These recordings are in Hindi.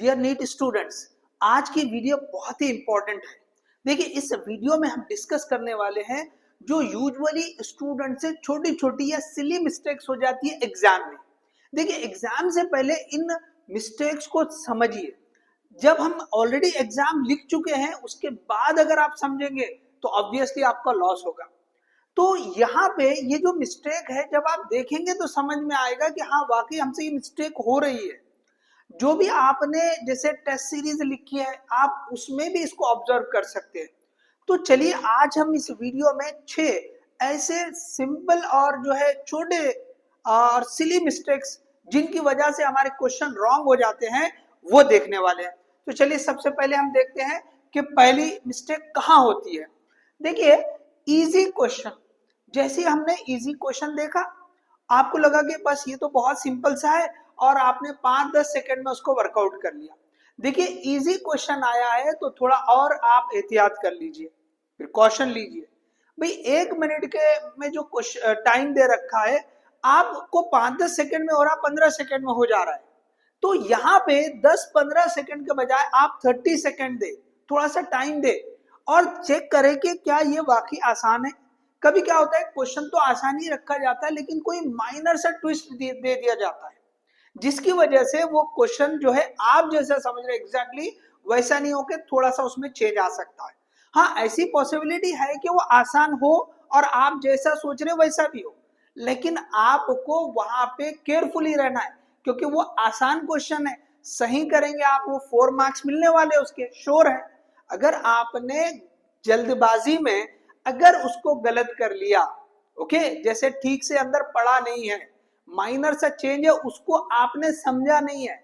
डियर नीट स्टूडेंट्स, आज की वीडियो बहुत ही इंपॉर्टेंट है। देखिए, इस वीडियो में हम डिस्कस करने वाले हैं जो यूजुअली स्टूडेंट से छोटी छोटी या सिली मिस्टेक्स हो जाती है एग्जाम में। देखिए, एग्जाम से पहले इन मिस्टेक्स को समझिए। जब हम ऑलरेडी एग्जाम लिख चुके हैं उसके बाद अगर आप समझेंगे तो ऑब्वियसली आपका लॉस होगा। तो यहाँ पे ये जो मिस्टेक है, जब आप देखेंगे तो समझ में आएगा कि हाँ, वाकई हमसे ये मिस्टेक हो रही है। जो भी आपने जैसे टेस्ट सीरीज लिखी है, आप उसमें भी इसको ऑब्जर्व कर सकते हैं। तो चलिए, आज हम इस वीडियो में 6 ऐसे सिंपल और जो है छोटे और सिली मिस्टेक्स जिनकी वजह से हमारे क्वेश्चन रॉन्ग हो जाते हैं, वो देखने वाले हैं। तो चलिए, सबसे पहले हम देखते हैं कि पहली मिस्टेक कहाँ होती है। देखिए, इजी क्वेश्चन, जैसे हमने इजी क्वेश्चन देखा, आपको लगा कि बस ये तो बहुत सिंपल सा है और आपने 5-10 सेकंड में उसको वर्कआउट कर लिया। देखिए, इजी क्वेश्चन आया है तो थोड़ा और आप एहतियात कर लीजिए, प्रिकॉशन लीजिए। भाई, 1 मिनट के में जो टाइम दे रखा है, आपको 5-10 सेकंड में हो रहा, 15 सेकंड में हो जा रहा है। तो यहाँ पे 10-15 सेकंड के बजाय आप 30 सेकंड दे, थोड़ा सा टाइम दे और चेक करें कि क्या ये वाकई आसान है। कभी क्या होता है, क्वेश्चन तो आसान ही रखा जाता है लेकिन कोई माइनर सा ट्विस्ट दे दिया जाता है, जिसकी वजह से वो क्वेश्चन जो है आप जैसा समझ रहे एग्जैक्टली वैसा नहीं होके थोड़ा सा उसमें चेंज आ सकता है। हाँ, ऐसी पॉसिबिलिटी है कि वो आसान हो और आप जैसा सोच रहे वैसा भी हो, लेकिन आपको वहां पे केयरफुली रहना है क्योंकि वो आसान क्वेश्चन है। सही करेंगे आप, वो 4 मार्क्स मिलने वाले उसके श्योर है। अगर आपने जल्दबाजी में अगर उसको गलत कर लिया, ओके, जैसे ठीक से अंदर पढ़ा नहीं है, माइनर सा चेंज है उसको आपने समझा नहीं है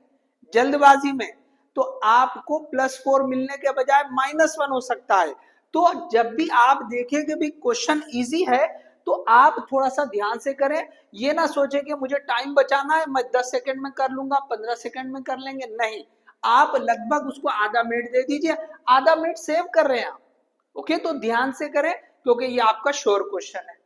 जल्दबाजी में, तो आपको +4 मिलने के बजाय -1 हो सकता है। तो जब भी आप देखें कि भी क्वेश्चन इजी है तो आप थोड़ा सा ध्यान से करें। ये ना सोचे कि मुझे टाइम बचाना है, मैं 10 सेकंड में कर लूंगा, 15 सेकंड में कर लेंगे, नहीं। आप लगभग उसको आधा मिनट दे दीजिए, आधा मिनट सेव कर रहे हैं आप, ओके। तो ध्यान से करें क्योंकि ये आपका श्योर क्वेश्चन है।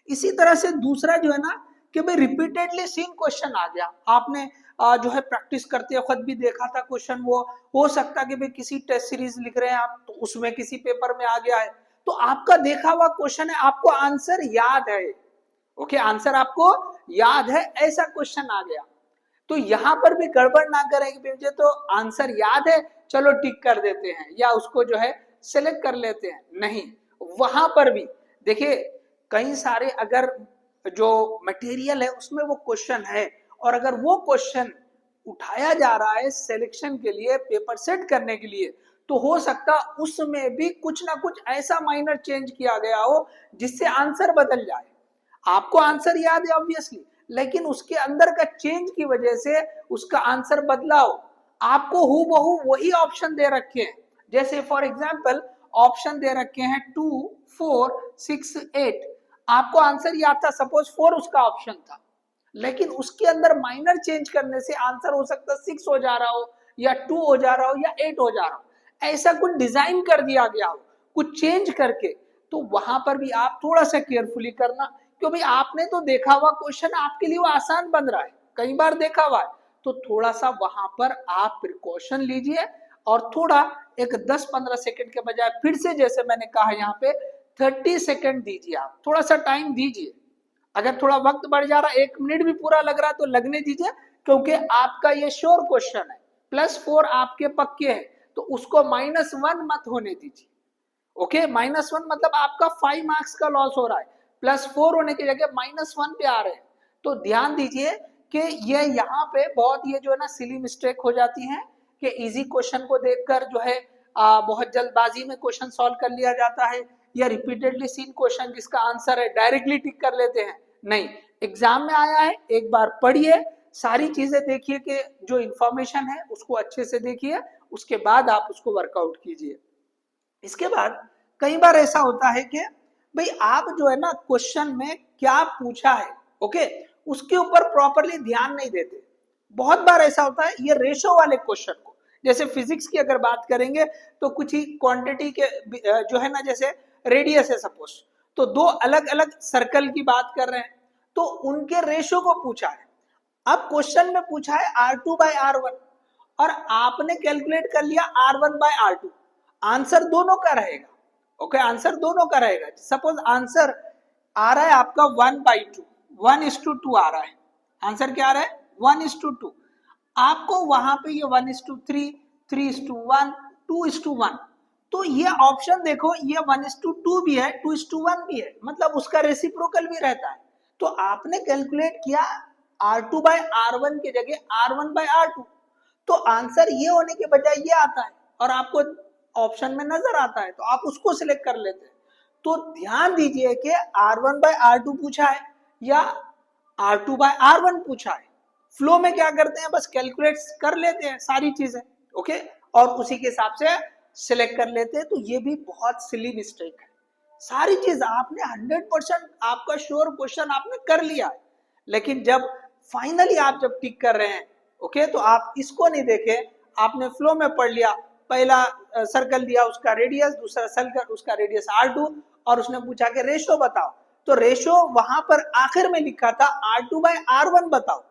इसी तरह से दूसरा जो है ना कि भाई रिपीटेडली सीन क्वेश्चन आ गया, आपने जो है प्रैक्टिस करते वक्त भी देखा था क्वेश्चन, वो हो सकता है कि भाई किसी टेस्ट सीरीज लिख रहे हैं आप तो उसमें किसी पेपर में आ गया है, तो आपका देखा हुआ क्वेश्चन है, आपको आंसर याद है, ओके, आंसर आपको याद है, ऐसा क्वेश्चन आ गया। तो यहां पर भी गड़बड़ ना करें कि मुझे तो आंसर याद है, चलो टिक कर देते हैं या उसको जो है सिलेक्ट कर लेते हैं, नहीं। वहां पर भी देखिए, कई सारे अगर जो मटेरियल है उसमें वो क्वेश्चन है और अगर वो क्वेश्चन उठाया जा रहा है सिलेक्शन के लिए, पेपर सेट करने के लिए, तो हो सकता उसमें भी कुछ ना कुछ ऐसा माइनर चेंज किया गया हो जिससे आंसर बदल जाए। आपको आंसर याद है ऑब्वियसली, लेकिन उसके अंदर का चेंज की वजह से उसका आंसर बदला हो। आपको हूबहू वही ऑप्शन दे रखे हैं, जैसे फॉर एग्जांपल ऑप्शन दे रखे हैं 2, 4, 6, 8। आपको आंसर याद था, सपोज 4 उसका ऑप्शन था, लेकिन उसके अंदर माइनर चेंज करने से आंसर हो सकता 6 हो जा रहा हो या 2 हो जा रहा हो या 8 हो जा रहा हो। ऐसा कुछ डिजाइन कर दिया गया हो कुछ चेंज करके, तो वहां पर भी आप थोड़ा सा केयरफुली करना, क्योंकि आपने तो देखा हुआ क्वेश्चन आपके लिए वो आसान बन रहा है, कई बार देखा हुआ है, तो थोड़ा सा वहां पर आप प्रिकॉशन लीजिए और थोड़ा एक 10-15 सेकंड के बजाय फिर से जैसे मैंने कहा यहाँ पे 30 सेकंड दीजिए, आप थोड़ा सा टाइम दीजिए। अगर थोड़ा वक्त बढ़ जा रहा है, 1 मिनट भी पूरा लग रहा है तो लगने दीजिए, क्योंकि आपका ये श्योर क्वेश्चन है, +4 आपके पक्के हैं, तो उसको -1 मत होने दीजिए, ओके। -1 मतलब आपका 5 मार्क्स का लॉस हो रहा है, +4 होने की जगह -1 पे आ रहे हैं। तो ध्यान दीजिए कि ये यहाँ पे बहुत ये जो है ना सिली मिस्टेक हो जाती है कि इजी क्वेश्चन को देखकर जो है बहुत जल्दबाजी में क्वेश्चन सॉल्व कर लिया जाता है, या रिपीटेडली सीन क्वेश्चन जिसका आंसर है डायरेक्टली टिक कर लेते हैं। नहीं, एग्जाम में आया है, एक बार पढ़िए, सारी चीजें देखिए कि जो इंफॉर्मेशन है उसको अच्छे से देखिए, उसके बाद आप उसको वर्कआउट कीजिए। इसके बाद कई बार ऐसा होता है कि भाई आप जो है ना क्वेश्चन में क्या पूछा है, ओके, उसके ऊपर प्रॉपरली ध्यान नहीं देते। बहुत बार ऐसा होता है, ये रेशो वाले क्वेश्चन को, जैसे फिजिक्स की अगर बात करेंगे तो कुछ ही क्वांटिटी के जो है ना, जैसे रेडियस है सपोज, तो 2 अलग अलग सर्कल की बात कर रहे हैं, तो उनके रेशो को पूछा है। अब क्वेश्चन में पूछा है R2/R1 और आपने कैलकुलेट कर लिया R1 बाय R2, आंसर दोनों का रहेगा। ओके, आंसर दोनों का रहेगा। सपोज आंसर आ रहा है आपका 1/2, 1:2 आ रहा है। आंसर क्या आ रहा है? 1:2। आपको वहां पे ये 1:3, 3:1, 2:1, तो ये ऑप्शन देखो, ये 1:2 भी है, 2:1 भी है, मतलब उसका रेसिप्रोकल भी रहता है। तो आपने कैलकुलेट किया R2 बाय R1 की जगह R1 बाय R2, तो आंसर ये होने के बजाय ये आता है और आपको ऑप्शन में नजर आता है, तो आप उसको सिलेक्ट कर लेते हैं। तो ध्यान दीजिए कि R1 बाय R2 पूछा है या R2 बाय R1 पूछा है। फ्लो में क्या करते हैं, बस कैलकुलेट कर लेते हैं सारी चीजें, ओके, और उसी के हिसाब से सिलेक्ट कर लेते हैं। तो ये भी बहुत सिली मिस्टेक है। सारी चीज आपने 100% आपका श्योर क्वेश्चन आपने कर लिया है, लेकिन जब फाइनली आप जब टिक कर रहे हैं, ओके, तो आप इसको नहीं देखे, आपने फ्लो में पढ़ लिया, पहला सर्कल दिया उसका रेडियस, दूसरा सर्कल उसका रेडियस R2, और उसने पूछा कि रेशो बताओ, तो रेशो वहां पर आखिर में लिखा था R2 बाय R1 बताओ,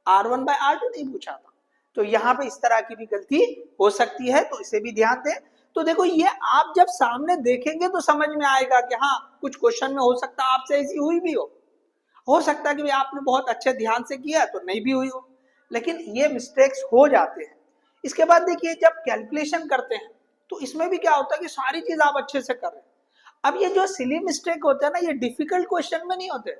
R1 बाय R2 नहीं पूछा था। तो यहाँ पे इस तरह की भी गलती हो सकती है, तो इसे भी ध्यान दें। तो देखो, ये आप जब सामने देखेंगे तो समझ में आएगा कि हाँ, कुछ क्वेश्चन में हो सकता है आपसे ऐसी हुई भी हो सकता है कि आपने बहुत अच्छे ध्यान से किया तो नहीं भी हुई हो, लेकिन ये मिस्टेक्स हो जाते हैं। इसके बाद देखिए, जब कैलकुलेशन करते हैं तो इसमें भी क्या होता है कि सारी चीज आप अच्छे से कर रहे हैं। अब ये जो सिली मिस्टेक होता है ना, ये डिफिकल्ट क्वेश्चन में नहीं होते,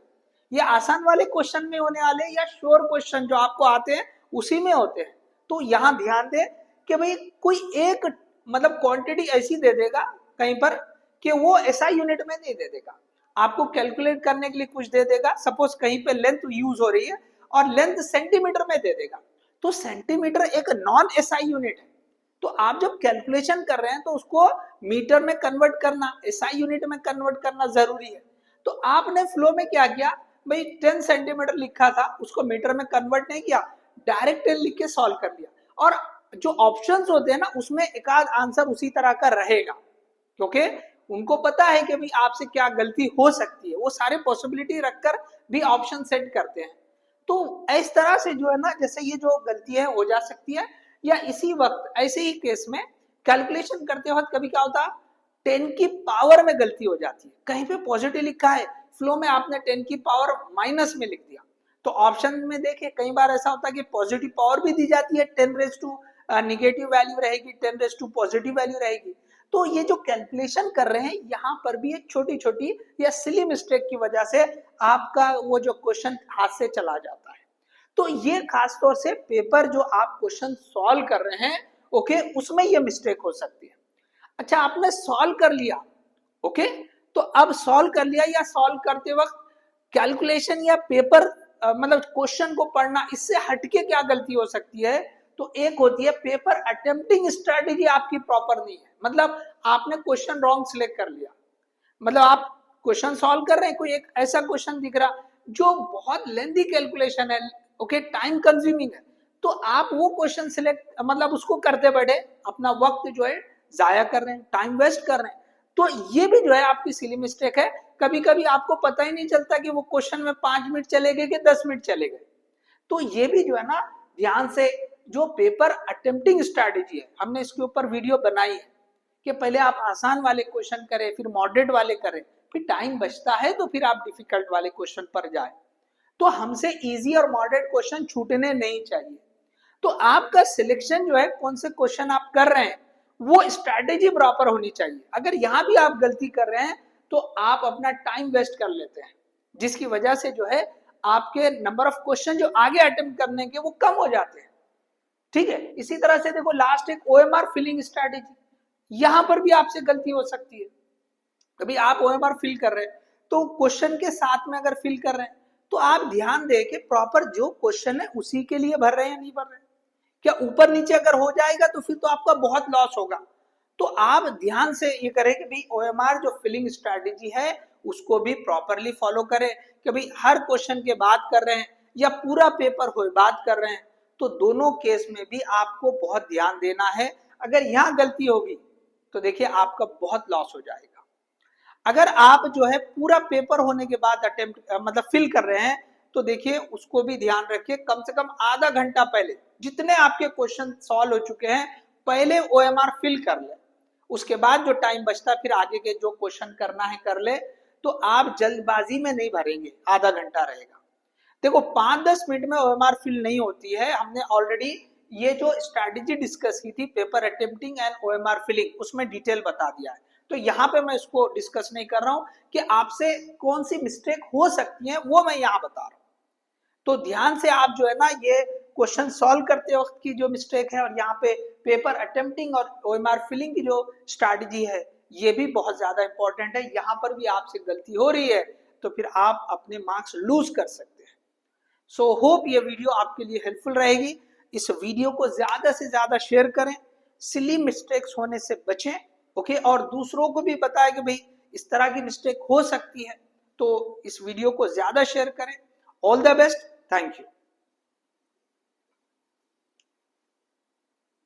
ये आसान वाले क्वेश्चन में होने वाले, या श्योर क्वेश्चन जो आपको आते हैं उसी में होते हैं। तो यहाँ ध्यान दें कि भाई कोई एक मतलब क्वांटिटी ऐसी दे देगा कहीं पर कि वो ऐसा यूनिट में नहीं दे देगा, आपको कैलकुलेट करने के लिए कुछ दे देगा। सपोज कहीं पे लेंथ यूज हो रही है और लेंथ सेंटीमीटर में दे देगा, तो सेंटीमीटर एक नॉन एसआई यूनिट है, तो आप जब कैलकुलेशन कर रहे हैं तो उसको मीटर में कन्वर्ट करना, एसआई यूनिट में कन्वर्ट करना जरूरी है। तो आपने फ्लो में क्या किया भाई, 10 सेंटीमीटर लिखा था, उसको मीटर में कन्वर्ट नहीं किया, डायरेक्ट 10 लिख के सॉल्व कर दिया। और जो ऑप्शंस होते हैं ना, उसमें एक आध आंसर उसी तरह का रहेगा, क्योंकि उनको पता है कि भाई आपसे क्या गलती हो सकती है, वो सारे पॉसिबिलिटी रखकर भी ऑप्शन सेट करते हैं। तो इस तरह से जो है ना, जैसे ये जो गलती है हो जा सकती है, या इसी वक्त ऐसे ही केस में कैलकुलेशन करते वक्त कभी क्या होता है, 10 की पावर में गलती हो जाती है, कहीं पे पॉजिटिव लिखा है, फ्लो में आपने 10 की पावर माइनस में लिख दिया। तो ऑप्शन में देखिए कई बार ऐसा होता है कि पॉजिटिव पावर भी दी जाती है, 10 नेगेटिव वैल्यू रहेगी, 10 पॉजिटिव वैल्यू रहेगी। तो ये जो कैलकुलेशन कर रहे हैं, यहाँ पर भी एक छोटी छोटी या सिली मिस्टेक की वजह से आपका वो जो क्वेश्चन हाथ से चला जाता है। तो ये खास तौर से पेपर जो आप क्वेश्चन सॉल्व कर रहे हैं, ओके, उसमें ये मिस्टेक हो सकती है। अच्छा, आपने सॉल्व कर लिया, ओके, तो अब सॉल्व कर लिया, या सॉल्व करते वक्त कैलकुलेशन या पेपर मतलब क्वेश्चन को पढ़ना, इससे हटके क्या गलती हो सकती है, तो एक होती है पेपर अटेम्प्टिंग स्ट्रेटेजी आपकी प्रॉपर नहीं है, मतलब आपने क्वेश्चन रॉन्ग सिलेक्ट कर लिया, मतलब आप क्वेश्चन सॉल्व कर रहे हैं, कोई एक ऐसा क्वेश्चन दिख रहा जो बहुत लेंथी कैलकुलेशन है, ओके, टाइम कंज्यूमिंग है, तो आप वो क्वेश्चन सिलेक्ट मतलब उसको करते बैठे, अपना वक्त जो है जाया कर रहे हैं, टाइम वेस्ट कर रहे हैं। तो ये भी जो है आपकी सिली मिस्टेक है। कभी कभी आपको पता ही नहीं चलता कि वो क्वेश्चन में 5 मिनट चले गए कि 10 मिनट चले गए। तो ये भी जो है ना, ध्यान से, जो पेपर अटेम्प्टिंग स्ट्रैटेजी है, हमने इसके ऊपर वीडियो बनाई है कि पहले आप आसान वाले क्वेश्चन करें, फिर मॉडरेट वाले करें, फिर टाइम बचता है तो फिर आप डिफिकल्ट वाले क्वेश्चन पर जाए। तो हमसे इजी और मॉडरेट क्वेश्चन छूटने नहीं चाहिए। तो आपका सिलेक्शन जो है, कौन से क्वेश्चन आप कर रहे हैं, वो स्ट्रैटेजी प्रॉपर होनी चाहिए। अगर यहाँ भी आप गलती कर रहे हैं तो आप अपना टाइम वेस्ट कर लेते हैं, जिसकी वजह से जो है आपके नंबर ऑफ क्वेश्चन जो आगे अटेम्प्ट करने के वो कम हो जाते हैं। ठीक है, इसी तरह से देखो लास्ट एक ओएमआर फिलिंग स्ट्रैटेजी, यहां पर भी आपसे गलती हो सकती है। कभी आप ओएमआर फिल कर रहे हैं तो क्वेश्चन के साथ में अगर फिल कर रहे हैं तो आप ध्यान दें कि प्रॉपर जो क्वेश्चन है उसी के लिए भर रहे हैं या नहीं भर रहे हैं। क्या ऊपर नीचे अगर हो जाएगा तो फिर तो आपका बहुत लॉस होगा। तो आप ध्यान से ये करें कि भाई ओएमआर जो फिलिंग स्ट्रैटेजी है उसको भी प्रॉपरली फॉलो करें, कि भाई हर क्वेश्चन के बाद कर रहे हैं या पूरा पेपर हो बात कर रहे हैं, तो दोनों केस में भी आपको बहुत ध्यान देना है। अगर यहाँ गलती होगी तो देखिए आपका बहुत लॉस हो जाएगा। अगर आप जो है पूरा पेपर होने के बाद अटेम्प्ट मतलब फिल कर रहे हैं तो देखिए उसको भी ध्यान रखिए, कम से कम आधा घंटा पहले जितने आपके क्वेश्चन सॉल्व हो चुके हैं पहले OMR फिल कर ले, उसके बाद जो टाइम बचता फिर आगे के जो क्वेश्चन करना है कर ले। तो आप जल्दबाजी में नहीं भरेंगे, आधा घंटा रहेगा। देखो 5-10 मिनट में OMR फिल नहीं होती है, हमने ऑलरेडी ये जो स्ट्रैटेजी डिस्कस की थी paper attempting and OMR filling, उसमें डिटेल बता दिया है। तो यहाँ पे मैं इसको डिस्कस नहीं कर रहा हूँ कि आपसे कौन सी मिस्टेक हो सकती है, वो मैं यहाँ बता रहा हूँ। तो ध्यान से आप जो है ना ये क्वेश्चन सॉल्व करते वक्त की जो मिस्टेक है और यहाँ पे पेपर अटेम्प्टिंग और OMR फिलिंग की जो स्ट्रैटेजी है ये भी बहुत ज्यादा इंपॉर्टेंट है। यहाँ पर भी आपसे गलती हो रही है तो फिर आप अपने मार्क्स लूज कर सकते हैं। सो होप ये वीडियो आपके लिए हेल्पफुल रहेगी। इस वीडियो को ज्यादा से ज्यादा शेयर करें, सिली मिस्टेक्स होने से बचें, ओके, और दूसरों को भी बताएं कि भाई इस तरह की मिस्टेक हो सकती है। तो इस वीडियो को ज्यादा शेयर करें। All the best, thank you.